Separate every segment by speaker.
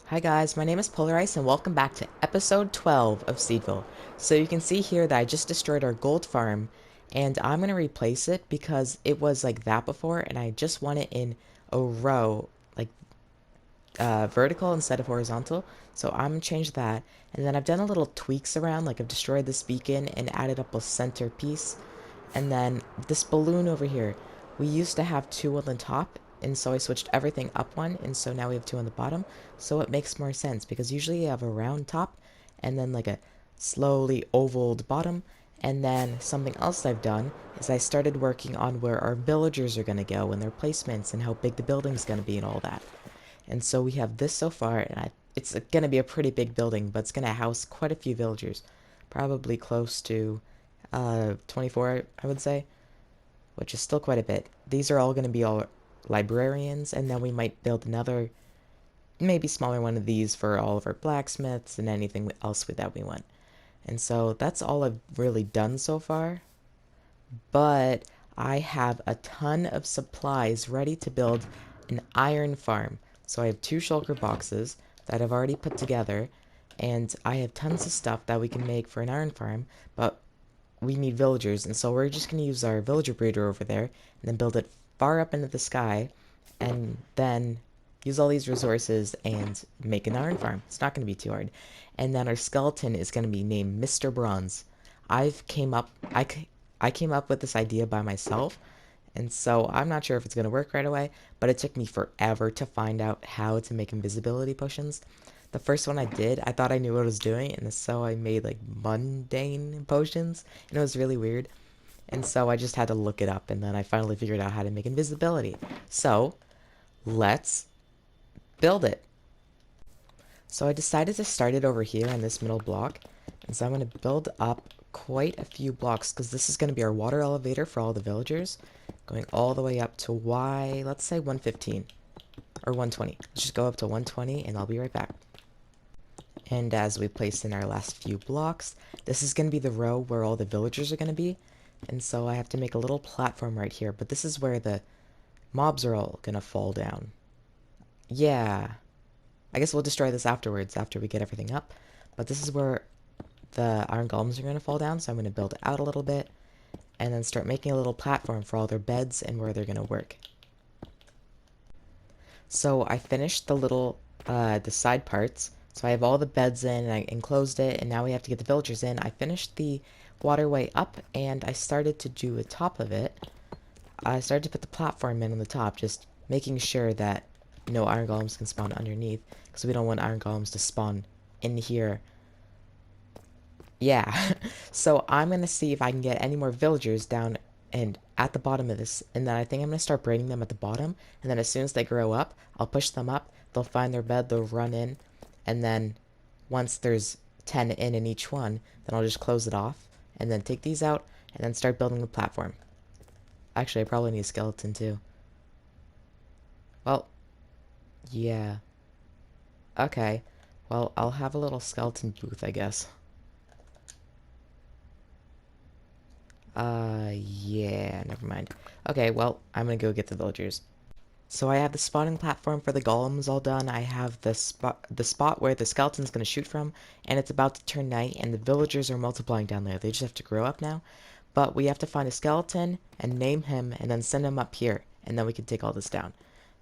Speaker 1: Hi guys, my name is Polarice and welcome back to episode 12 of Seedfull. So you can see here that I just destroyed our gold farm and I'm going to replace it because it was like that before and I just want it in a row, like vertical instead of horizontal. So I'm going to change that, and then I've done a little tweaks around, like I've destroyed this beacon and added up a center piece. And then this balloon over here, we used to have two on the top, and so I switched everything up one, and so now we have two on the bottom. So it makes more sense because usually you have a round top and then like a slowly ovaled bottom. And then something else I've done is I started working on where our villagers are going to go and their placements and how big the building's going to be and all that. And so we have this so far, and it's going to be a pretty big building, but it's going to house quite a few villagers. Probably close to 24, I would say, which is still quite a bit. These are all going to be all librarians, and then we might build another, maybe smaller one of these for all of our blacksmiths and anything else that we want. And so that's all I've really done so far. But I have a ton of supplies ready to build an iron farm. So I have two shulker boxes that I've already put together, and I have tons of stuff that we can make for an iron farm, but we need villagers, and so we're just going to use our villager breeder over there, and then build it far up into the sky, and then use all these resources and make an iron farm. It's not going to be too hard. And then our skeleton is going to be named Mr. Bronze. I've came up I came up with this idea by myself, and so I'm not sure if it's going to work right away, but it took me forever to find out how to make invisibility potions. The first one I did, I thought I knew what I was doing, and so I made like mundane potions, and it was really weird. And so I just had to look it up, and then I finally figured out how to make invisibility. So let's build it. So I decided to start it over here in this middle block, and so I'm going to build up quite a few blocks because this is going to be our water elevator for all the villagers, going all the way up to let's say 115 or 120. Let's just go up to 120 and I'll be right back. And as we place in our last few blocks, this is going to be the row where all the villagers are going to be. And so I have to make a little platform right here, but this is where the mobs are all going to fall down. Yeah, I guess we'll destroy this afterwards, after we get everything up. But this is where the iron golems are going to fall down, so I'm going to build it out a little bit, and then start making a little platform for all their beds and where they're going to work. So I finished the side parts. So I have all the beds in, and I enclosed it, and now we have to get the villagers in. I finished the waterway up, and I started to do the top of it. I started to put the platform in on the top, just making sure that no iron golems can spawn underneath, because we don't want iron golems to spawn in here. Yeah, so I'm gonna see if I can get any more villagers down and at the bottom of this, and then I think I'm gonna start breeding them at the bottom, and then as soon as they grow up, I'll push them up, they'll find their bed, they'll run in, and then once there's 10 in each one, then I'll just close it off, and then take these out, and then start building the platform. Actually, I probably need a skeleton too. Well, yeah. Okay. Well, I'll have a little skeleton booth, I guess. Yeah, never mind. Okay, well, I'm gonna go get the villagers. So I have the spawning platform for the golems all done. I have the spot where the skeleton's gonna shoot from, and it's about to turn night, and the villagers are multiplying down there. They just have to grow up now. But we have to find a skeleton and name him, and then send him up here, and then we can take all this down.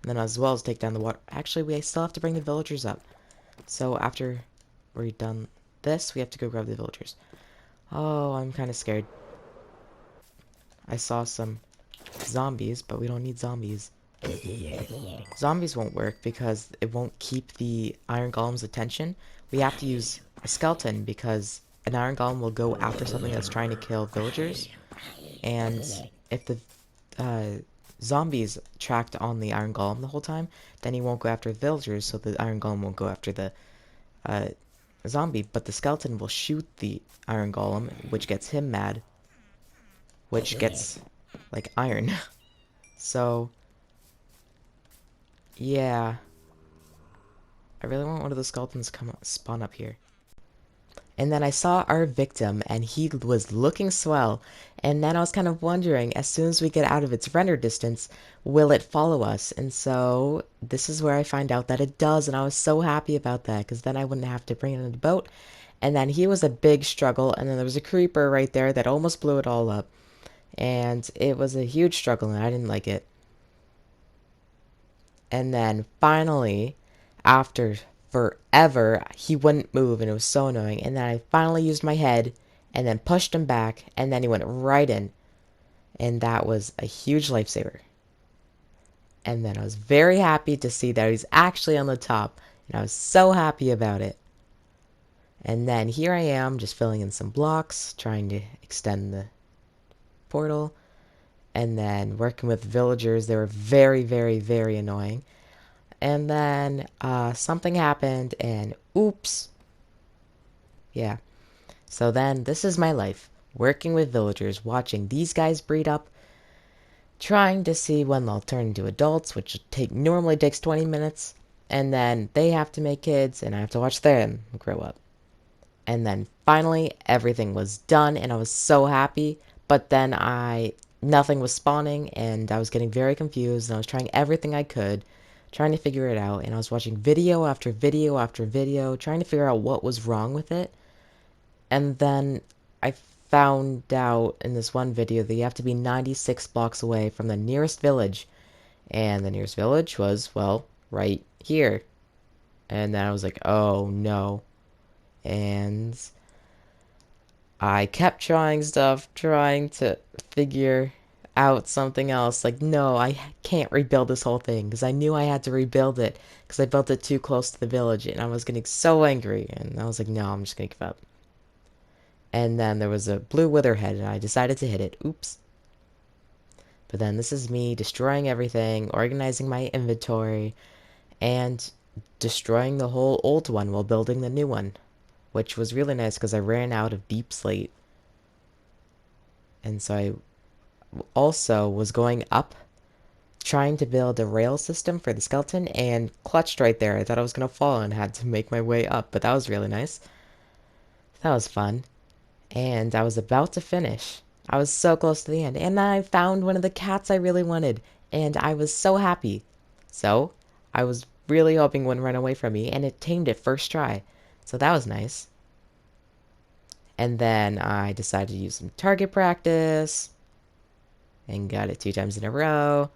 Speaker 1: And then as well as take down the water. Actually, we still have to bring the villagers up. So after we're done this, we have to go grab the villagers. Oh, I'm kind of scared. I saw some zombies, but we don't need zombies. Zombies won't work because it won't keep the iron golem's attention. We have to use a skeleton because an iron golem will go after something that's trying to kill villagers. And if the uh, zombies tracked on the iron golem the whole time, then he won't go after the villagers, so the iron golem won't go after the uh, zombie. But the skeleton will shoot the iron golem, which gets him mad, which gets like iron. So yeah, I really want one of the skeletons to come spawn up here. And then I saw our victim, and he was looking swell. And then I was kind of wondering, as soon as we get out of its render distance, will it follow us? And so this is where I find out that it does, and I was so happy about that, because then I wouldn't have to bring it in the boat. And then he was a big struggle, and then there was a creeper right there that almost blew it all up. And it was a huge struggle, and I didn't like it. And then finally, after forever, he wouldn't move and it was so annoying. And then I finally used my head and then pushed him back and then he went right in. And that was a huge lifesaver. And then I was very happy to see that he's actually on the top. And I was so happy about it. And then here I am just filling in some blocks, trying to extend the portal. And then working with villagers. They were very, very, very annoying. And then something happened and oops. Yeah. So then this is my life. Working with villagers, watching these guys breed up, trying to see when they'll turn into adults, which normally takes 20 minutes. And then they have to make kids and I have to watch them grow up. And then finally everything was done and I was so happy. But then nothing was spawning and I was getting very confused and I was trying everything I could, trying to figure it out, and I was watching video after video after video, trying to figure out what was wrong with it. And then I found out in this one video that you have to be 96 blocks away from the nearest village. And the nearest village was, well, right here. And then I was like, oh no. And I kept trying stuff, trying to figure out something else. Like, no, I can't rebuild this whole thing because I knew I had to rebuild it because I built it too close to the village and I was getting so angry. And I was like, no, I'm just going to give up. And then there was a blue witherhead and I decided to hit it. Oops. But then this is me destroying everything, organizing my inventory, and destroying the whole old one while building the new one. Which was really nice because I ran out of deep slate. And so I also was going up, trying to build a rail system for the skeleton, and clutched right there. I thought I was going to fall and had to make my way up, but that was really nice. That was fun. And I was about to finish. I was so close to the end, and I found one of the cats I really wanted, and I was so happy. So, I was really hoping it wouldn't run away from me, and it tamed it first try. So that was nice. And then I decided to use some target practice and got it 2 times in a row.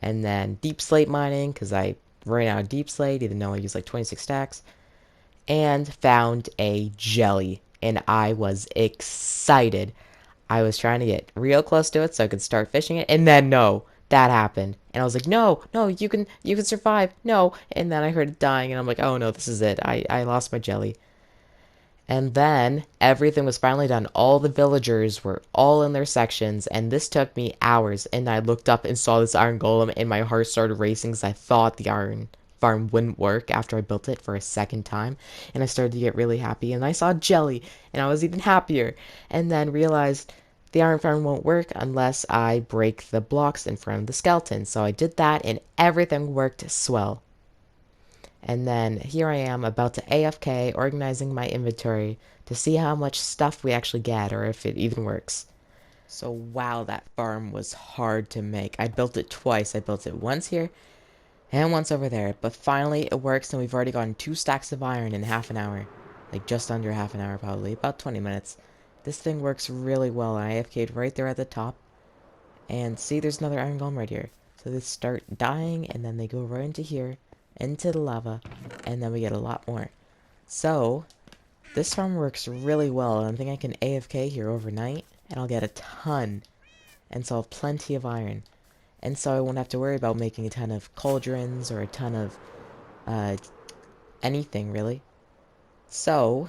Speaker 1: And then deep slate mining because I ran out of deep slate even though I used like 26 stacks. And found a jelly and I was excited. I was trying to get real close to it so I could start fishing it, and then no, that happened. And I was like, no, you can survive. No. And then I heard it dying and I'm like, oh no, this is it. I lost my jelly. And then everything was finally done. All the villagers were all in their sections, and this took me hours. And I looked up and saw this iron golem, and my heart started racing because I thought the iron farm wouldn't work after I built it for a second time. And I started to get really happy, and I saw jelly, and I was even happier. And then realized the iron farm won't work unless I break the blocks in front of the skeleton. So I did that, and everything worked swell. And then here I am about to AFK organizing my inventory to see how much stuff we actually get or if it even works. So wow, that farm was hard to make. I built it twice. I built it once here and once over there. But finally it works and we've already gotten 2 stacks of iron in half an hour. Like just under half an hour probably. About 20 minutes. This thing works really well. And I AFK'd right there at the top. And see, there's another iron golem right here. So they start dying and then they go right into here, into the lava, and then we get a lot more. So this farm works really well. I think I can AFK here overnight and I'll get a ton, and so I'll have plenty of iron, and so I won't have to worry about making a ton of cauldrons or a ton of anything really. So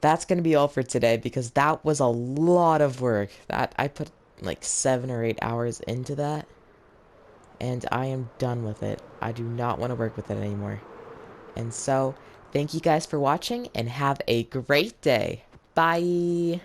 Speaker 1: that's gonna be all for today because that was a lot of work. That I put like 7 or 8 hours into that, and I am done with it. I do not want to work with it anymore. And so, thank you guys for watching, and have a great day. Bye!